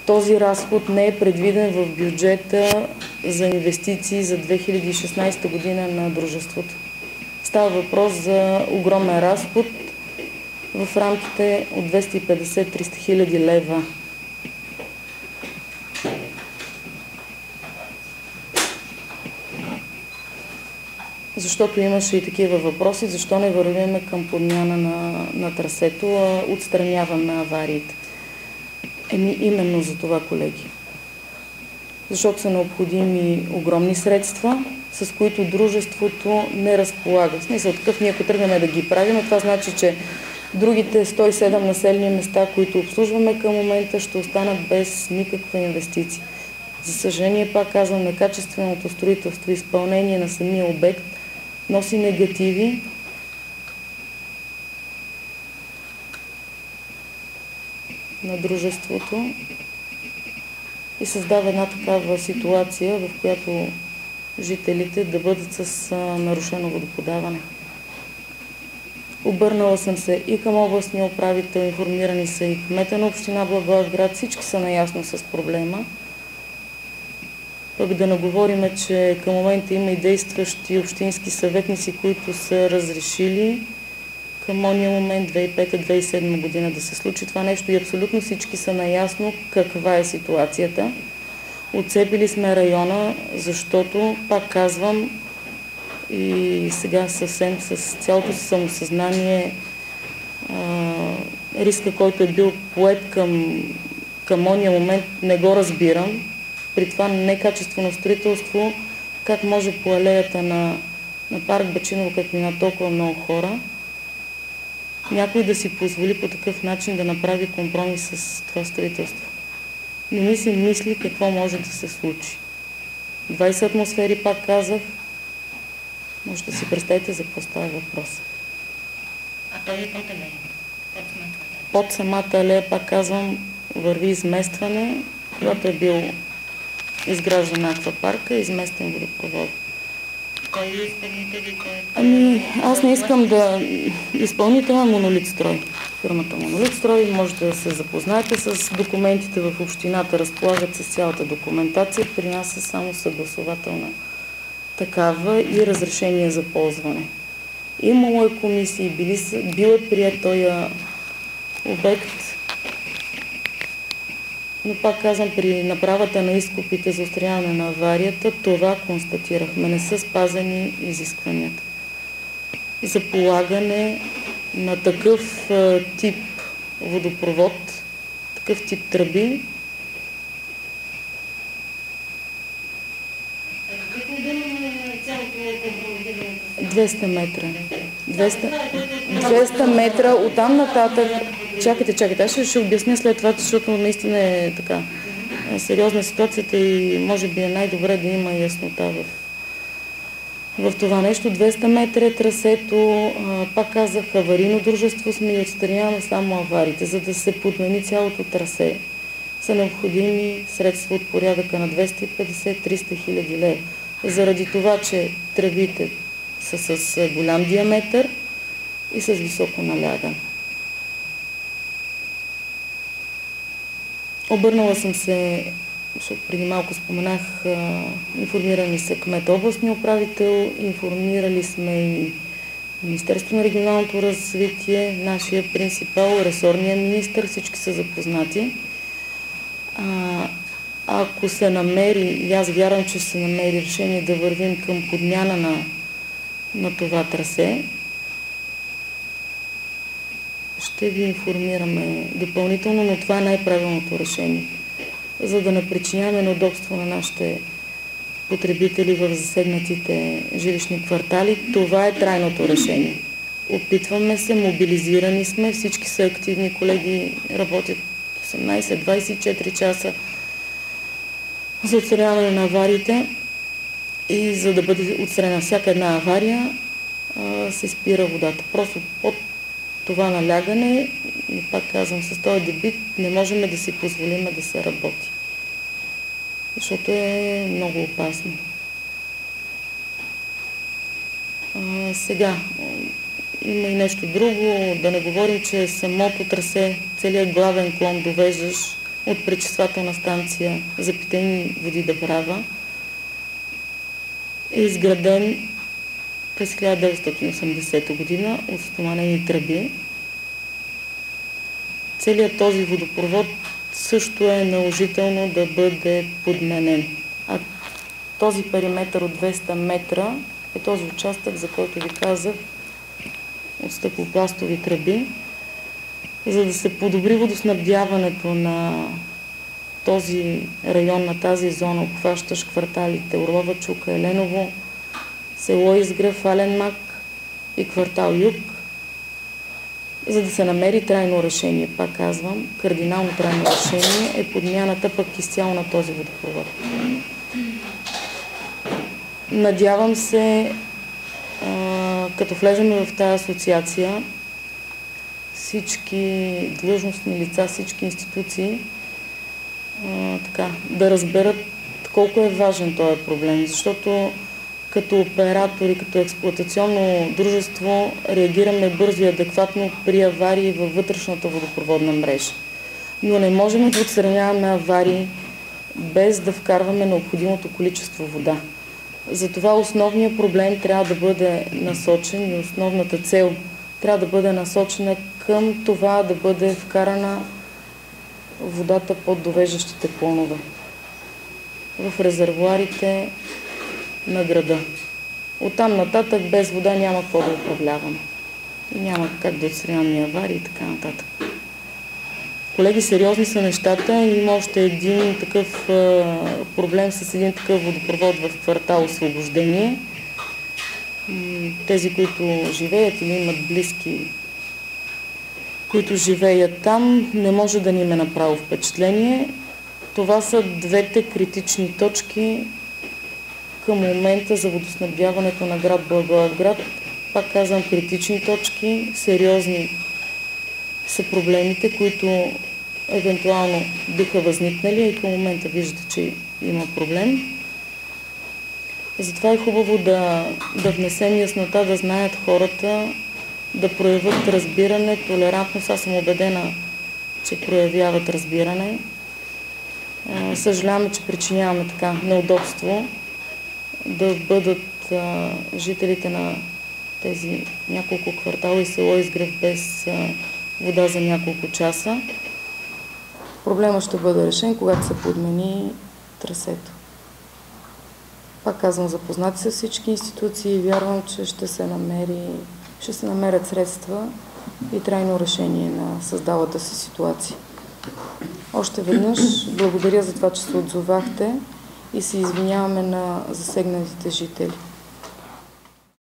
Този разход не е предвиден в бюджета за инвестиции за 2016 година на дружеството. Става въпрос за огромен разход в рамките от 250-300 хиляди лева. Защото имаше и такива въпроси, защо не вървиме към подмяна на трасето, а отстраняваме авариите. Именно за това, колеги. Защото са необходими огромни средства, с които дружеството не разполага. В смисъл такъв, ние ако тръгнем да ги правим, това значи, че другите 107 населени места, които обслужваме към момента, ще останат без никаква инвестиция. За съжаление, пак казвам, некачественото строителство и изпълнение на самия обект носи негативи. На дружеството и създава една такава ситуация, в която жителите да бъдат с нарушено водоподаване. Обърнала съм се и към областния управител, информирани са и кмета на община Благоевград, всички са наясно с проблема. Пък да не говорим, че към момента има и действащи общински съветници, които са разрешили към ония момент 2005-2007 година да се случи това нещо и абсолютно всички са наясно каква е ситуацията. Отцепили сме района, защото, пак казвам, и сега съвсем с цялото си самосъзнание, риска, който е бил поет към ония момент, не го разбирам. При това некачествено строителство, как може по алеята на парк Бачиново, като мина толкова много хора, някой да си позволи по такъв начин да направи компромис с това строителство. Не ми се мисли какво може да се случи. 20 атмосфери, пак казах, може да си представите за какво става въпрос. А той е под алея? Под самата алея, пак казвам, върви изместване, когато е бил изграждан аквапарка, изместен водопровод. Кой е изпълнител и кой? Аз не искам да... Изпълнител е Монолитстрой. Фирмата Монолитстрой, може да се запознаете с документите в общината, разполагат с цялата документация, при нас е само съгласователна такава и разрешение за ползване. Имало е комисии, бил е прият този обект, но пак казвам, при направата на изкопите за отстраняване на аварията, това констатирахме. Не са спазени изискванията за полагане на такъв тип водопровод, такъв тип тръби. Какъв модел на цялото компромитиране? 200 метра. 200 метра, оттам нататък... Чакайте, аз ще обясня след това, защото наистина е така сериозна ситуацията и може би е най-добре да има яснота в това нещо. 200 метра е трасето, пак казах, аварийно дружество сме и отстраняваме само авариите. За да се подмени цялото трасе са необходими средства от порядъка на 250-300 хиляди лева. Заради това, че тръбите са с голям диаметър и с високо налягане. Обърнала съм се, защото преди малко споменах, информирани са кмет, областния управител, информирали сме и Министерството на регионалното развитие, нашия принципал, ресорния министър, всички са запознати. Ако се намери, и аз вярвам, че се намери решение да вървим към подмяна на това трасе, ще ви информираме допълнително, но това е най-правилното решение. За да не причиняваме неудобство на нашите потребители в засегнатите жилищни квартали, това е трайното решение. Опитваме се, мобилизирани сме, всички са активни, колеги работят 18-24 часа за отстраняване на авариите и за да бъде отстранена всяка една авария, се спира водата. Просто под това налягане, и пак казвам, с този дебит не можем да си позволим да се работи. Защото е много опасно. Сега, има и нещо друго, да не говорим, че самото трасе, целият главен клон довеждаш от пречиствателна станция за питейни води Дъбрава е изграден през 1980 година от стоманени тръби. Целият този водопровод също е наложително да бъде подменен. А този периметър от 200 метра е този участък, за който ви казах, от стъклопластови тръби. За да се подобри водоснабдяването на този район, на тази зона, обхващащ кварталите Орлова чука, Еленово, село Изгрев, Ален мак и квартал Юг, за да се намери трайно решение, пак казвам, кардинално трайно решение е подмяната пък изцяло на този водопровод. Надявам се, като влезем в тази асоциация, всички длъжностни лица, всички институции да разберат колко е важен този проблем, защото като оператори, като експлоатационно дружество реагираме бързо и адекватно при аварии във вътрешната водопроводна мрежа. Но не можем да отстраняваме аварии без да вкарваме необходимото количество вода. Затова основният проблем трябва да бъде насочен и основната цел трябва да бъде насочена към това да бъде вкарана водата под довеждащите клонове в резервоарите на града. Оттам нататък без вода няма какво да управляваме. И няма как да отстраняваме аварии и така нататък. Колеги, сериозни са нещата. Има още един такъв проблем с един такъв водопровод в квартал Освобождение. Тези, които живеят или имат близки, които живеят там, не може да ни им е направо впечатление. Това са двете критични точки към момента за водоснабдяването на град Благоевград. Пак казвам, критични точки, сериозни са проблемите, които евентуално биха възникнали и към момента виждате, че има проблем. Затова е хубаво да внесем яснота, да знаят хората, да проявят разбиране, толерантност. Аз съм убедена, че проявяват разбиране. Съжаляваме, че причиняваме така неудобство да бъдат жителите на тези няколко квартала и село Изгрев без вода за няколко часа. Проблемът ще бъде решен, когато се подмени трасето. Пак казвам, запознати са всички институции и вярвам, че ще се намерят средства и трайно решение на създалата си ситуация. Още веднъж благодаря за това, че се отзовахте и се извиняваме на засегнатите жители.